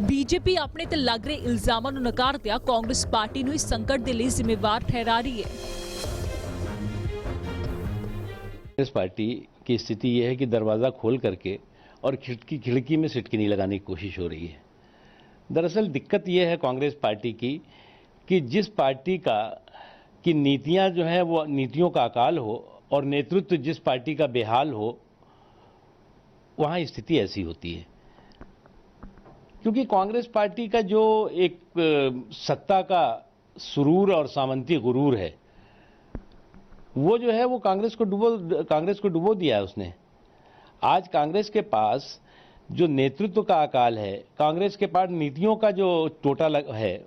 BJP अपने ते लग रहे इल्जामां नूं नकारदिया कांग्रेस पार्टी नूं इस संकट दे लई जिम्मेवार ठहरा रही है। कांग्रेस पार्टी की स्थिति यह है कि दरवाज़ा खोल करके और खिड़की में सिटकिनी लगाने की कोशिश हो रही है। दरअसल दिक्कत यह है कांग्रेस पार्टी की कि जिस पार्टी की नीतियां जो है वो नीतियों का अकाल हो और नेतृत्व जिस पार्टी का बेहाल हो, वहां स्थिति ऐसी होती है। क्योंकि कांग्रेस पार्टी का जो एक सत्ता का सुरूर और सामंती गुरूर है, वो जो है वो कांग्रेस को डुबो दिया है उसने। आज कांग्रेस के पास जो नेतृत्व का अकाल है, कांग्रेस के पास नीतियों का जो टोटा है,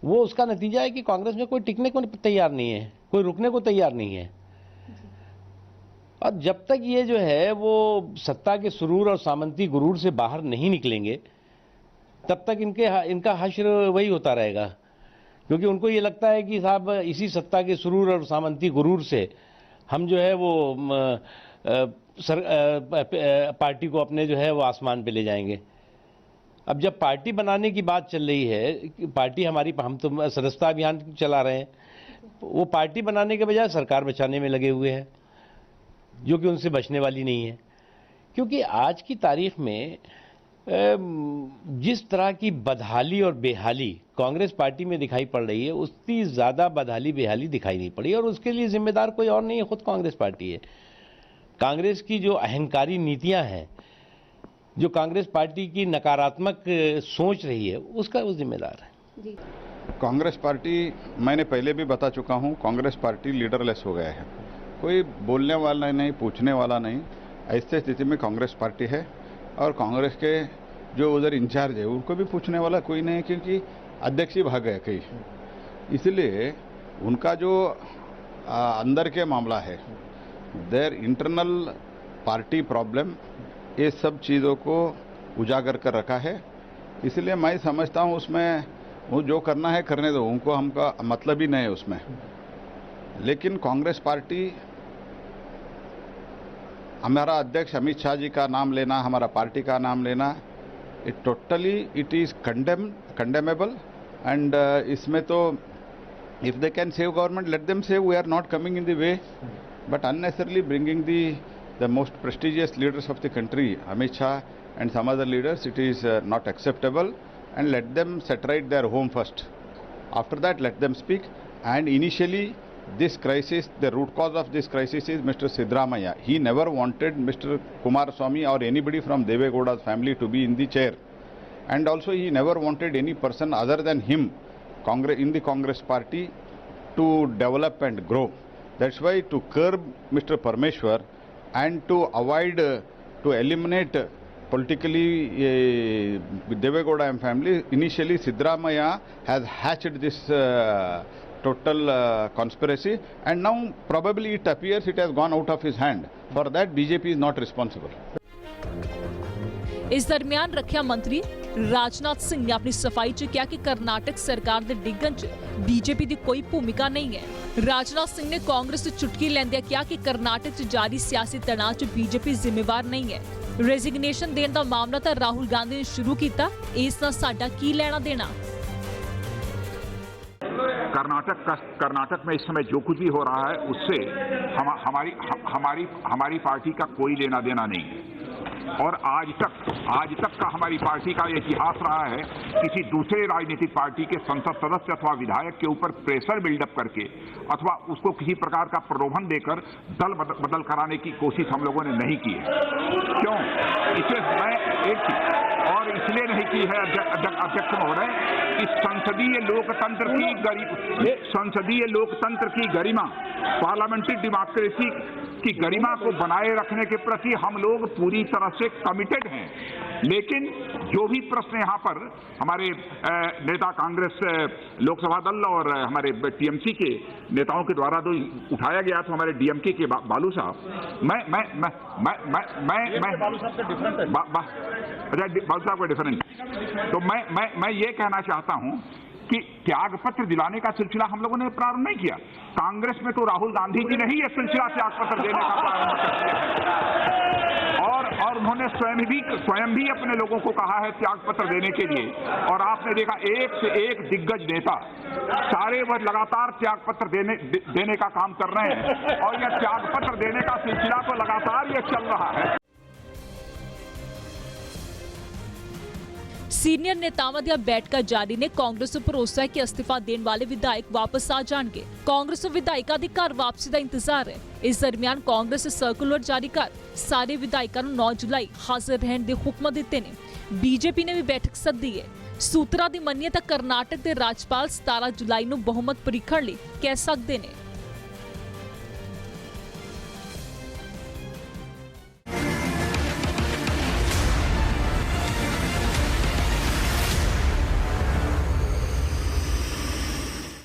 वो उसका नतीजा है कि कांग्रेस में कोई टिकने को तैयार नहीं है, कोई रुकने को तैयार नहीं है। और जब तक ये जो है वो सत्ता के सुरूर और सामंती गुरूर से बाहर नहीं निकलेंगे, तब तक इनका हश्र वही होता रहेगा। क्योंकि उनको ये लगता है कि साहब इसी सत्ता के सुरूर और सामंती गुरूर से हम जो है वो पार्टी को अपने जो है वो आसमान पे ले जाएंगे। अब जब पार्टी बनाने की बात चल रही है, पार्टी हमारी, हम तो सदस्यता अभियान चला रहे हैं, वो पार्टी बनाने के बजाय सरकार बचाने में लगे हुए हैं, जो कि उनसे बचने वाली नहीं है। क्योंकि आज की तारीख में जिस तरह की बदहाली और बेहाली कांग्रेस पार्टी में दिखाई पड़ रही है, उतनी ज़्यादा बदहाली बेहाली दिखाई नहीं पड़ी, और उसके लिए जिम्मेदार कोई और नहीं है, खुद कांग्रेस पार्टी है। कांग्रेस की जो अहंकारी नीतियां हैं, जो कांग्रेस पार्टी की नकारात्मक सोच रही है, उसका वो जिम्मेदार है। कांग्रेस पार्टी, मैंने पहले भी बता चुका हूं, कांग्रेस पार्टी लीडरलेस हो गया है। कोई बोलने वाला नहीं, पूछने वाला नहीं, ऐसी स्थिति में कांग्रेस पार्टी है। और कांग्रेस के जो उधर इंचार्ज है उनको भी पूछने वाला कोई नहीं, क्योंकि अध्यक्ष ही भाग गए कई। इसलिए उनका जो अंदर के मामला है, देयर इंटरनल पार्टी प्रॉब्लम, ये सब चीज़ों को उजागर कर रखा है। इसलिए मैं समझता हूँ उसमें वो जो करना है करने दो, उनको हमका मतलब ही नहीं है उसमें। लेकिन कांग्रेस पार्टी, हमारा अध्यक्ष अमित शाह जी का नाम लेना, हमारा पार्टी का नाम लेना, इट इज कंडेमेबल। एंड इसमें तो if they can save government, let them save, we are not coming in the way, but unnecessarily bringing the most prestigious leaders of the country, Amit Shah and some other leaders, it is not acceptable. And let them set right their home first. After that, let them speak. And initially, this crisis, the root cause of this crisis is Mr. Siddaramaiah. He never wanted Mr. Kumaraswamy or anybody from Deve Gowda's family to be in the chair. And also he never wanted any person other than him in the Congress party to develop and grow. That's why to curb Mr. Parmeshwar and to avoid, to eliminate politically Deve Gowda family, initially Siddaramaiah has hatched this total conspiracy, and now probably it appears it has gone out of his hand. For that BJP is not responsible. इस दरमियान रक्षा मंत्री राजनाथ सिंह ने अपनी सफाई च कहा कि कर्नाटक सरकार दे डिगन च बीजेपी की कोई भूमिका नहीं है। राजनाथ सिंह ने कांग्रेस से चुटकी लैंदिया कहा कि कर्नाटक च जारी सियासी तनाव च बीजेपी जिम्मेवार नहीं है। रेजिग्नेशन देने का मामला तो राहुल गांधी ने शुरू किया, इस नाल साडा की लेना देना। कर्नाटक में इस समय जो कुछ भी हो रहा है उससे हमारी पार्टी का कोई लेना देना नहीं है। और आज तक का हमारी पार्टी का इतिहास रहा है, किसी दूसरे राजनीतिक पार्टी के संसद सदस्य अथवा विधायक के ऊपर प्रेशर बिल्डअप करके अथवा उसको किसी प्रकार का प्रलोभन देकर दल बदल कराने की कोशिश हम लोगों ने नहीं की है। क्यों? इसे मैं और इसलिए नहीं की है अध्यक्ष महोदय, कि संसदीय लोकतंत्र की गरिमा, पार्लियामेंट्री डेमोक्रेसी की गरिमा को बनाए रखने के प्रति हम लोग पूरी तरह से कमिटेड हैं। लेकिन जो भी प्रश्न यहाँ पर हमारे नेता कांग्रेस लोकसभा दल और हमारे टीएमसी के नेताओं के द्वारा तो उठाया गया, तो हमारे डीएमके के बालू साहब, बालू साहब का डिफरेंट, तो मैं ये कहना चाहता हूँ कि त्याग पत्र दिलाने का सिलसिला हम लोगों ने प्रारंभ नहीं किया। कांग्रेस में तो राहुल गांधी जी ने ही यह सिलसिला त्याग पत्र देने का प्रारंभ किया है। और उन्होंने स्वयं भी अपने लोगों को कहा है त्याग पत्र देने के लिए। और आपने देखा एक से एक दिग्गज नेता सारे वह लगातार त्याग पत्र देने का काम कर रहे हैं और यह त्याग पत्र देने का सिलसिला तो लगातार यह चल रहा है। ਸੀਨੀਅਰ ਨੇਤਾਵਾਂ ਦੀਆਂ ਬੈਠਕਾਂ ਜਾਰੀ ਨੇ। ਕਾਂਗਰਸ ਨੂੰ ਭਰੋਸਾ ਹੈ ਕਿ ਅਸਤੀਫਾ ਦੇਣ ਵਾਲੇ ਵਿਧਾਇਕ ਵਾਪਸ ਆ ਜਾਣਗੇ। ਕਾਂਗਰਸ ਨੂੰ ਵਿਧਾਇਕਾਂ ਦੀ ਘਰ ਵਾਪਸੀ ਦਾ ਇੰਤਜ਼ਾਰ ਹੈ। ਇਸ ਦਰਮਿਆਨ ਕਾਂਗਰਸ ਸਰਕੂਲਰ ਜਾਰੀ ਕਰ ਸਾਰੇ ਵਿਧਾਇਕਾਂ ਨੂੰ 9 ਜੁਲਾਈ ਹਾਜ਼ਰ ਰਹਿਣ ਦੇ ਹੁਕਮ ਦਿੱਤੇ ਨੇ। ਬੀਜੇਪੀ ਨੇ ਵੀ ਬੈਠਕ ਸੱਦੀ ਹੈ। ਸੂਤਰਾਂ ਦੀ ਮੰਨੀਏ ਤਾਂ ਕਰਨਾਟਕ ਦੇ ਰਾਜਪਾਲ 17 ਜੁਲਾਈ ਨੂੰ ਬਹੁਮਤ ਪ੍ਰੀਖਣ ਲਈ ਕਹਿ ਸਕਦੇ ਨੇ।